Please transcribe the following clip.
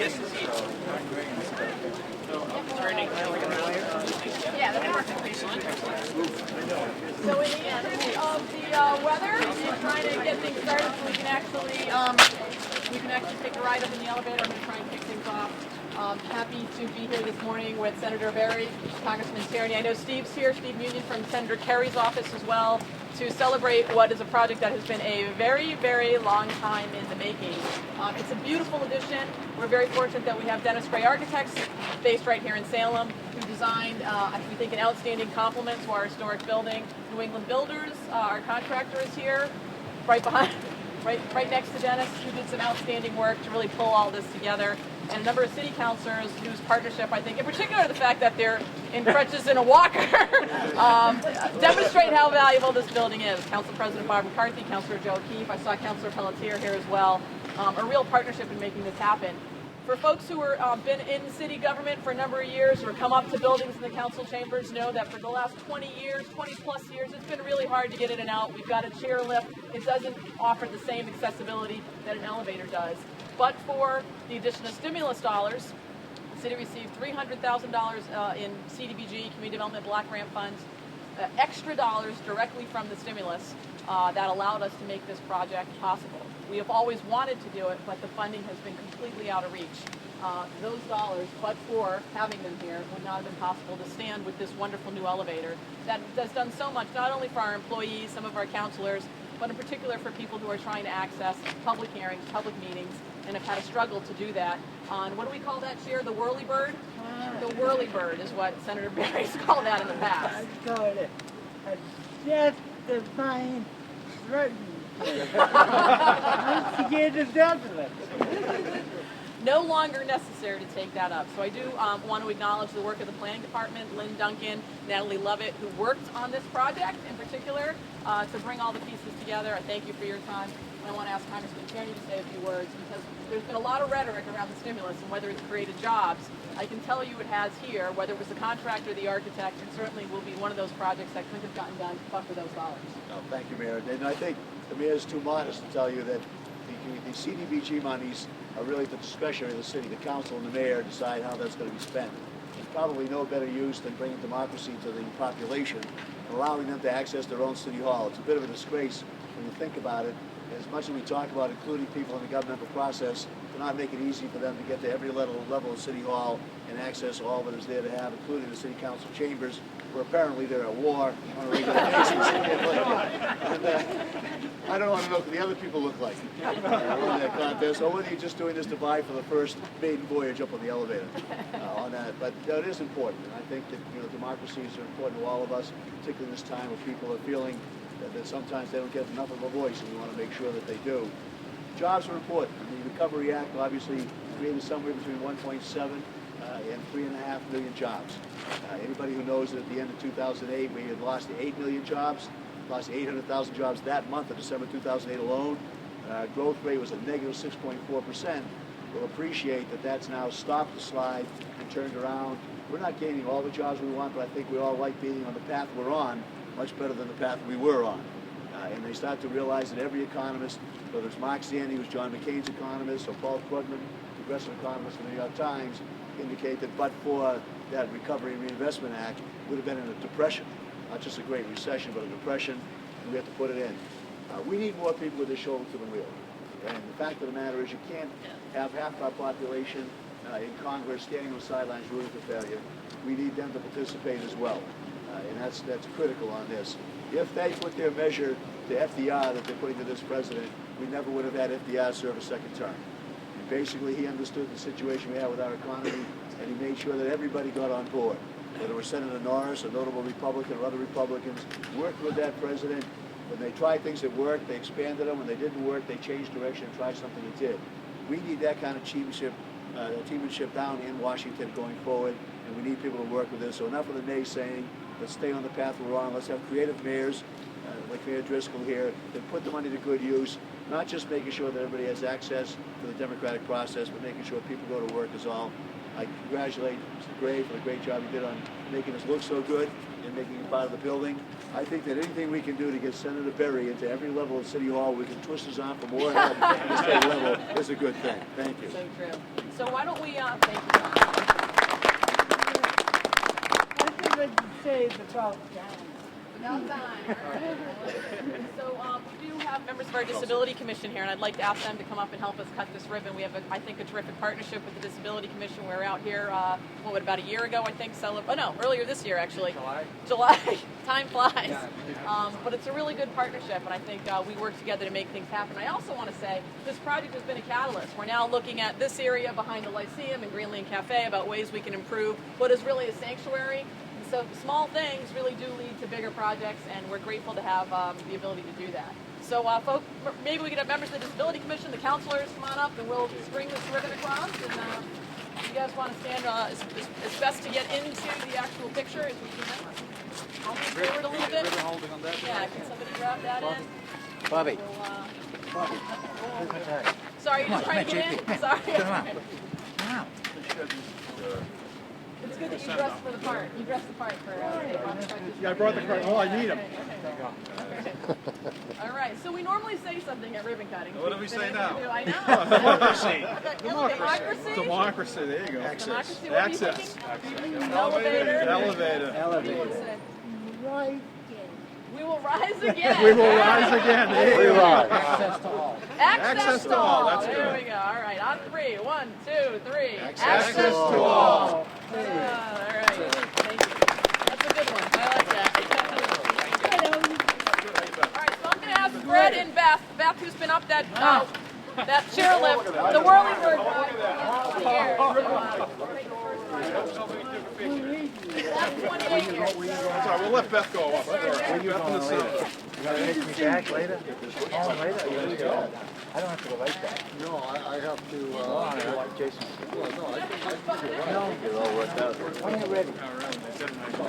this is each. Turning. Yeah, that's perfect. So in the interest of the weather and trying to get things started so we can actually take a ride up in the elevator, I'm going to try and kick things off. Happy to be here this morning with Senator Berry, Congressman Tierney. I know Steve's here, Steve Munion from Senator Kerry's office as well, to celebrate what is a project that has been a very, very long time in the making. It's a beautiful addition. We're very fortunate that we have Dennis Gray Architects, based right here in Salem, who designed, we think, an outstanding complement to our historic building. New England Builders, our contractor, is here, right behind. Right next to Dennis, who did some outstanding work to really pull all this together, and a number of city councilors whose partnership, I think, in particular the fact that they're in crutches and a walker, demonstrate how valuable this building is. Council President Bob McCarthy, Councilor Joe O'Keefe, I saw Councilor Pelletier here as well. A real partnership in making this happen. For folks who have been in city government for a number of years or come up to buildings in the council chambers know that for the last 20 plus years, it's been really hard to get in and out. We've got a chair lift. It doesn't offer the same accessibility that an elevator does. But for the addition of stimulus dollars, the city received $300,000 in CDBG, Community Development Block Grant Funds, extra dollars directly from the stimulus that allowed us to make this project possible. We have always wanted to do it, but the funding has been completely out of reach. Those dollars, but for having them here, would not have been possible to stand with this wonderful new elevator that has done so much, not only for our employees, some of our counselors, but in particular for people who are trying to access public hearings, public meetings, and have had a struggle to do that on, what do we call that, Chair? The whirly-bird? The whirly-bird is what Senator Berry's called that in the past. I call it a death-defying threatening. I'm scared to death of it. No longer necessary to take that up. So I do want to acknowledge the work of the planning department, Lynn Duncan, Natalie Lovett, who worked on this project in particular to bring all the pieces together. I thank you for your time. And I want to ask Congressman Tierney to say a few words because there's been a lot of rhetoric around the stimulus and whether it's created jobs. I can tell you it has here, whether it was the contractor or the architect, and certainly will be one of those projects that couldn't have gotten done but for those dollars. Oh, thank you, Mayor. And I think the Mayor is too modest to tell you that the CDBG monies are really at the discretion of the city. The council and the mayor decide how that's going to be spent. There's probably no better use than bringing democracy to the population and allowing them to access their own city hall. It's a bit of a disgrace when you think about it. As much as we talk about including people in the governmental process, to not make it easy for them to get to every level of City Hall and access all that is there to have, including the City Council chambers, where apparently they're at war on a regular basis. I don't want to know what the other people look like in that contest, or whether you're just doing this to buy for the first maiden voyage up on the elevator on that. But it is important, and I think that democracies are important to all of us, particularly in this time where people are feeling that sometimes they don't get enough of a voice, and we want to make sure that they do. Jobs are important. The Recovery Act obviously created somewhere between 1.7 and 3.5 million jobs. Anybody who knows that at the end of 2008 we had lost 8 million jobs, lost 800,000 jobs that month of December 2008 alone. Growth rate was a negative 6.4%. We'll appreciate that that's now stopped the slide and turned around. We're not gaining all the jobs we want, but I think we all like being on the path we're on, much better than the path we were on. And they start to realize that every economist, whether it's Mark Zandy, who's John McCain's economist, or Paul Krugman, progressive economist from the New York Times, indicate that but for that Recovery and Reinvestment Act, would have been in a depression, not just a great recession, but a depression, and we have to put it in. We need more people with their shoulder to the wheel. And the fact of the matter is you can't have half our population in Congress standing on the sidelines rooting for failure. We need them to participate as well. And that's critical on this. If they put their measure to FDR that they're putting to this president, we never would have had FDR serve a second term. And basically, he understood the situation we had with our economy, and he made sure that everybody got on board. Whether it was Senator Norris, a notable Republican, or other Republicans, worked with that president. When they tried things that worked, they expanded them. When they didn't work, they changed direction and tried something that did. We need that kind of teammanship down in Washington going forward, and we need people to work with this. So enough of the naysaying. Let's stay on the path we're on. Let's have creative mayors, like Mayor Driscoll here, that put the money to good use, not just making sure that everybody has access to the democratic process, but making sure people go to work is all. I congratulate Mr. Gray for the great job he did on making us look so good and making it part of the building. I think that anything we can do to get Senator Berry into every level of City Hall, we can twist his arm for more help at the state level. as a good thing. Thank you. So true. So why don't we, thank you, John. I think I can say it's about time. About time. All right. So we do have members of our Disability Commission here, and I'd like to ask them to come up and help us cut this ribbon. We have, I think, a terrific partnership with the Disability Commission. We were out here, about a year ago, I think, earlier this year, actually. July. Time flies. But it's a really good partnership, and I think we work together to make things happen. I also want to say this project has been a catalyst. We're now looking at this area behind the Lyceum and Green Lane Cafe about ways we can improve what is really a sanctuary. So small things really do lead to bigger projects, and we're grateful to have the ability to do that. So, folks, maybe we could have members of the Disability Commission, the counselors, come on up, and we'll string this ribbon across. And if you guys want to stand, it's best to get into the actual picture as we can. I'll move forward a little bit. Yeah, can somebody grab that in? Bobby. Sorry, you're just trying to get in? Sorry. Wow. It's good that you dressed for the part. You dressed the part for Yeah, I brought the card. Oh, I need them. All right, so we normally say something at ribbon cutting. What do we say now? I know. Democracy. Democracy. Democracy. There you go. Democracy. What Access. are you thinking? Elevator. Elevator. Elevator. Right. We will rise again. We will rise again. There you go. Access to all. Access to all. That's There good. we go. All right, on three. 1, 2, 3. Access to all. All right. Thank you. That's a good one. I like that. All right, so I'm going to ask Fred and Beth, who's been up that chairlift, the whirlybird ride, here. That's 28 years. Sorry, we'll let Beth go up. Beth in the center. You gotta take me back later? Home later? I don't have to go like that. No, I have to. Jason. Well, no, I think get it all worked out. When you're ready. Oh, really? They said it might come.